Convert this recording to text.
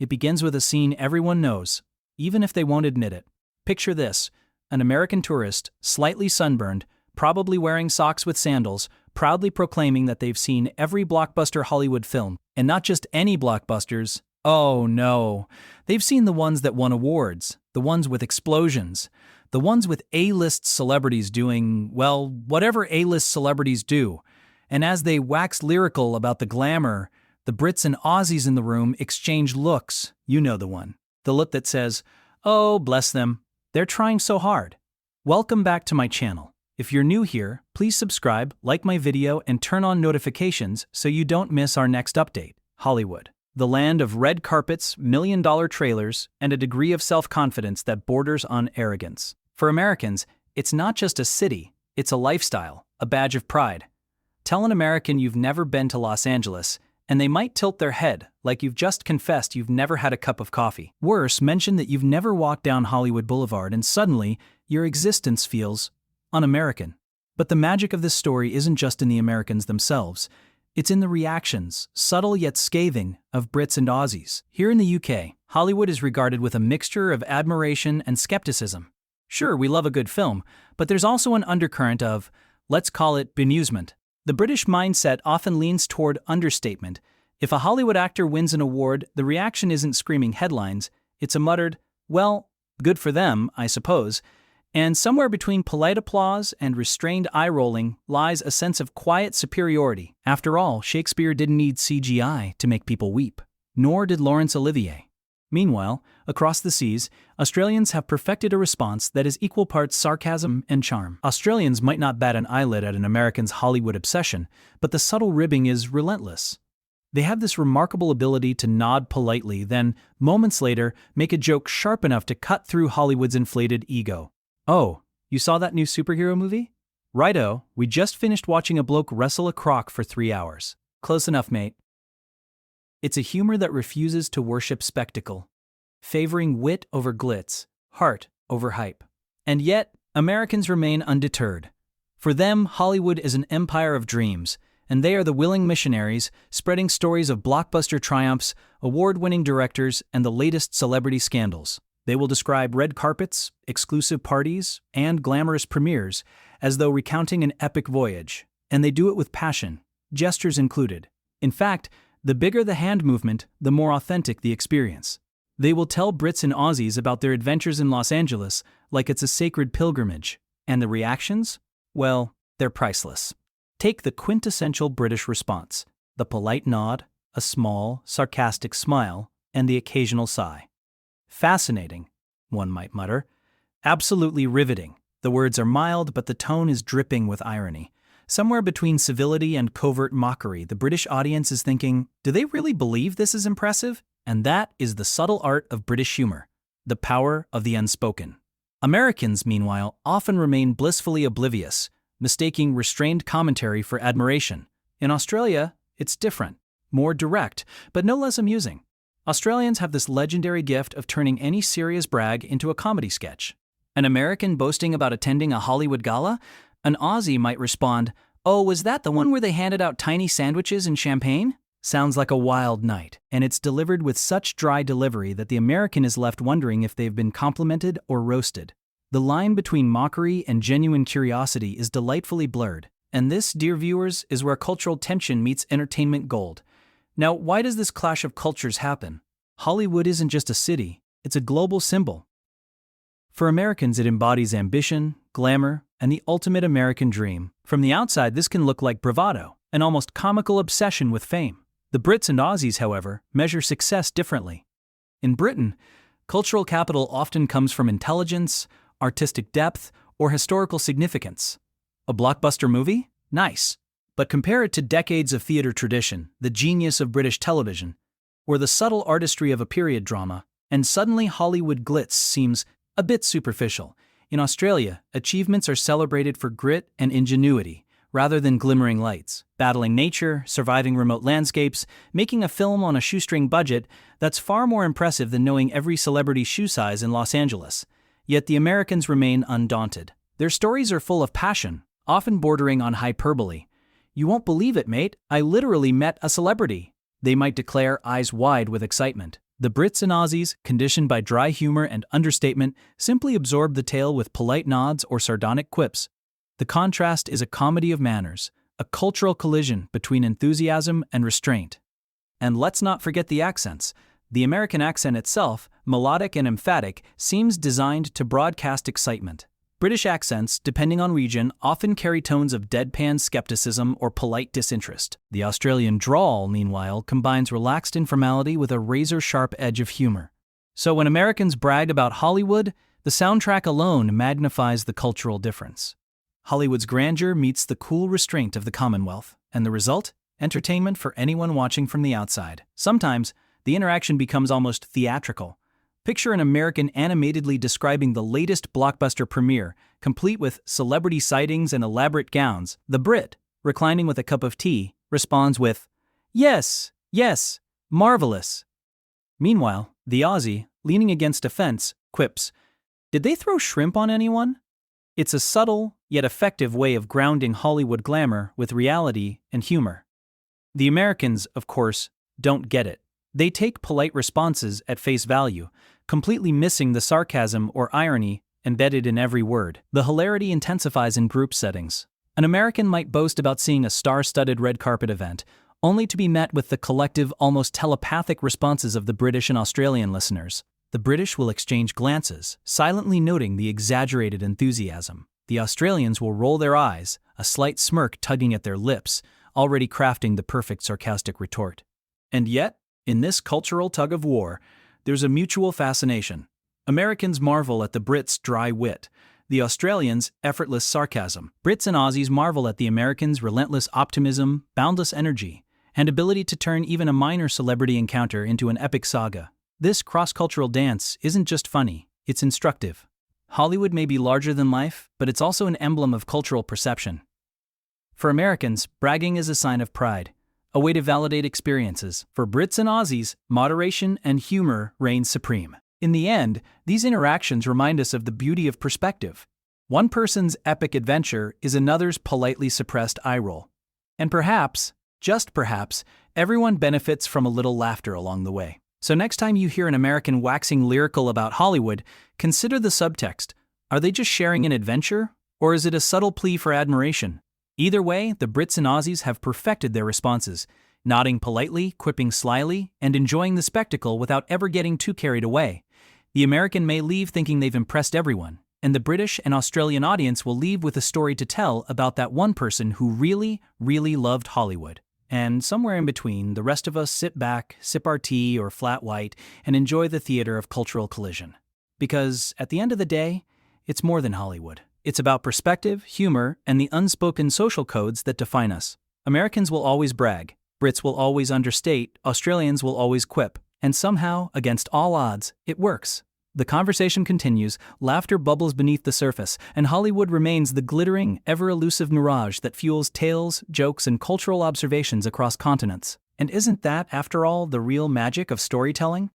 It begins with a scene everyone knows, even if they won't admit it. Picture this: an American tourist, slightly sunburned, probably wearing socks with sandals, proudly proclaiming that they've seen every blockbuster Hollywood film, and not just any blockbusters. Oh no, they've seen the ones that won awards, the ones with explosions, the ones with A-list celebrities doing, well, whatever A-list celebrities do. And as they wax lyrical about the glamour, the Brits and Aussies in the room exchange looks. You know the one. The look that says, "Oh, bless them, they're trying so hard." Welcome back to my channel. If you're new here, please subscribe, like my video, and turn on notifications so you don't miss our next update. Hollywood, the land of red carpets, million-dollar trailers, and a degree of self-confidence that borders on arrogance. For Americans, it's not just a city, it's a lifestyle, a badge of pride. Tell an American you've never been to Los Angeles, and they might tilt their head like you've just confessed you've never had a cup of coffee. Worse, mention that you've never walked down Hollywood Boulevard and suddenly your existence feels un-American. But the magic of this story isn't just in the Americans themselves. It's in the reactions, subtle yet scathing, of Brits and Aussies. Here in the UK, Hollywood is regarded with a mixture of admiration and skepticism. Sure, we love a good film, but there's also an undercurrent of, let's call it, bemusement. The British mindset often leans toward understatement. If a Hollywood actor wins an award, the reaction isn't screaming headlines, it's a muttered, "Well, good for them, I suppose." And somewhere between polite applause and restrained eye-rolling lies a sense of quiet superiority. After all, Shakespeare didn't need CGI to make people weep. Nor did Laurence Olivier. Meanwhile, across the seas, Australians have perfected a response that is equal parts sarcasm and charm. Australians might not bat an eyelid at an American's Hollywood obsession, but the subtle ribbing is relentless. They have this remarkable ability to nod politely, then, moments later, make a joke sharp enough to cut through Hollywood's inflated ego. "Oh, you saw that new superhero movie? Righto, we just finished watching a bloke wrestle a croc for 3 hours. Close enough, mate." It's a humor that refuses to worship spectacle, favoring wit over glitz, heart over hype. And yet, Americans remain undeterred. For them, Hollywood is an empire of dreams, and they are the willing missionaries, spreading stories of blockbuster triumphs, award-winning directors, and the latest celebrity scandals. They will describe red carpets, exclusive parties, and glamorous premieres as though recounting an epic voyage. And they do it with passion, gestures included. In fact, the bigger the hand movement, the more authentic the experience. They will tell Brits and Aussies about their adventures in Los Angeles like it's a sacred pilgrimage. And the reactions? Well, they're priceless. Take the quintessential British response: the polite nod, a small, sarcastic smile, and the occasional sigh. Fascinating, one might mutter. Absolutely riveting. The words are mild, but the tone is dripping with irony. Somewhere between civility and covert mockery, the British audience is thinking, do they really believe this is impressive? And that is the subtle art of British humor, the power of the unspoken. Americans, meanwhile, often remain blissfully oblivious, mistaking restrained commentary for admiration. In Australia, it's different, more direct, but no less amusing. Australians have this legendary gift of turning any serious brag into a comedy sketch. An American boasting about attending a Hollywood gala? An Aussie might respond, "Oh, was that the one where they handed out tiny sandwiches and champagne?" Sounds like a wild night, and it's delivered with such dry delivery that the American is left wondering if they've been complimented or roasted. The line between mockery and genuine curiosity is delightfully blurred, and this, dear viewers, is where cultural tension meets entertainment gold. Now, why does this clash of cultures happen? Hollywood isn't just a city, it's a global symbol. For Americans, it embodies ambition, glamour, and the ultimate American dream. From the outside, this can look like bravado, an almost comical obsession with fame. The Brits and Aussies, however, measure success differently. In Britain, cultural capital often comes from intelligence, artistic depth, or historical significance. A blockbuster movie? Nice. But compare it to decades of theater tradition, the genius of British television, or the subtle artistry of a period drama, and suddenly Hollywood glitz seems a bit superficial. In Australia, achievements are celebrated for grit and ingenuity, rather than glimmering lights. Battling nature, surviving remote landscapes, making a film on a shoestring budget, that's far more impressive than knowing every celebrity's shoe size in Los Angeles. Yet the Americans remain undaunted. Their stories are full of passion, often bordering on hyperbole. "You won't believe it, mate, I literally met a celebrity," they might declare, eyes wide with excitement. The Brits and Aussies, conditioned by dry humor and understatement, simply absorb the tale with polite nods or sardonic quips. The contrast is a comedy of manners, a cultural collision between enthusiasm and restraint. And let's not forget the accents. The American accent itself, melodic and emphatic, seems designed to broadcast excitement. British accents, depending on region, often carry tones of deadpan skepticism or polite disinterest. The Australian drawl, meanwhile, combines relaxed informality with a razor-sharp edge of humor. So when Americans brag about Hollywood, the soundtrack alone magnifies the cultural difference. Hollywood's grandeur meets the cool restraint of the Commonwealth, and the result? Entertainment for anyone watching from the outside. Sometimes, the interaction becomes almost theatrical. Picture an American animatedly describing the latest blockbuster premiere, complete with celebrity sightings and elaborate gowns. The Brit, reclining with a cup of tea, responds with, "Yes, yes, marvelous." Meanwhile, the Aussie, leaning against a fence, quips, "Did they throw shrimp on anyone?" It's a subtle, yet effective way of grounding Hollywood glamour with reality and humor. The Americans, of course, don't get it. They take polite responses at face value, completely missing the sarcasm or irony embedded in every word. The hilarity intensifies in group settings. An American might boast about seeing a star-studded red carpet event, only to be met with the collective, almost telepathic responses of the British and Australian listeners. The British will exchange glances, silently noting the exaggerated enthusiasm. The Australians will roll their eyes, a slight smirk tugging at their lips, already crafting the perfect sarcastic retort. And yet, in this cultural tug-of-war, there's a mutual fascination. Americans marvel at the Brits' dry wit, the Australians' effortless sarcasm. Brits and Aussies marvel at the Americans' relentless optimism, boundless energy, and ability to turn even a minor celebrity encounter into an epic saga. This cross-cultural dance isn't just funny, it's instructive. Hollywood may be larger than life, but it's also an emblem of cultural perception. For Americans, bragging is a sign of pride, a way to validate experiences. For Brits and Aussies, moderation and humor reign supreme. In the end, these interactions remind us of the beauty of perspective. One person's epic adventure is another's politely suppressed eye roll. And perhaps, just perhaps, everyone benefits from a little laughter along the way. So next time you hear an American waxing lyrical about Hollywood, consider the subtext. Are they just sharing an adventure, or is it a subtle plea for admiration? Either way, the Brits and Aussies have perfected their responses, nodding politely, quipping slyly, and enjoying the spectacle without ever getting too carried away. The American may leave thinking they've impressed everyone, and the British and Australian audience will leave with a story to tell about that one person who really, really loved Hollywood. And somewhere in between, the rest of us sit back, sip our tea or flat white, and enjoy the theater of cultural collision. Because, at the end of the day, it's more than Hollywood. It's about perspective, humor, and the unspoken social codes that define us. Americans will always brag, Brits will always understate, Australians will always quip, and somehow, against all odds, it works. The conversation continues, laughter bubbles beneath the surface, and Hollywood remains the glittering, ever-elusive mirage that fuels tales, jokes, and cultural observations across continents. And isn't that, after all, the real magic of storytelling?